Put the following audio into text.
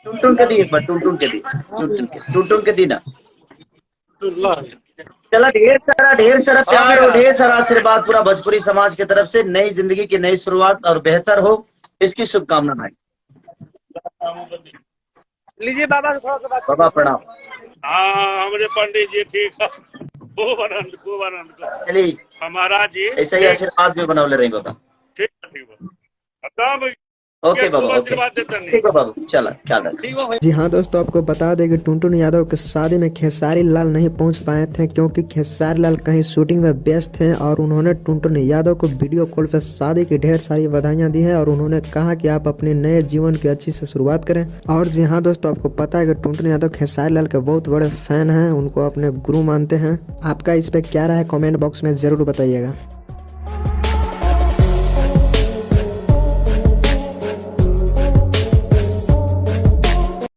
टुन के दी एक बार, टुन के दी, टुन के दी ना। चला, ढेर सारा प्यार और ढेर सारा आशीर्वाद पूरा भोजपुरी समाज की तरफ से नई जिंदगी की नई शुरुआत और बेहतर हो, इसकी शुभकामनाएं। लीजिए बाबा से थोड़ा सा बात। बाबा प्रणाम। हाँ हमारे पंडित जी ठीक है, खूब आनंद चलिए हमारा जी ऐसा ही आशीर्वाद भी बनौले रही बाबा। ठीक है ओके बाबा, ओके ठीक है बाबू, चला ख्याल रख। जी हाँ दोस्तों, आपको बता दें कि टुनटुन यादव के शादी में खेसारी लाल नहीं पहुंच पाए थे क्योंकि खेसारी लाल कहीं शूटिंग में व्यस्त थे और उन्होंने टुनटुन यादव को वीडियो कॉल पर शादी की ढेर सारी बधाइयां दी है और उन्होंने कहा कि आप अपने नए जीवन की अच्छी से शुरुआत करें। और जी हाँ दोस्तों, आपको पता है कि टुनटुन यादव खेसारी लाल के बहुत बड़े फैन हैं, उनको अपने गुरु मानते हैं। आपका इस पर क्या राय है, कॉमेंट बॉक्स में जरूर बताइएगा।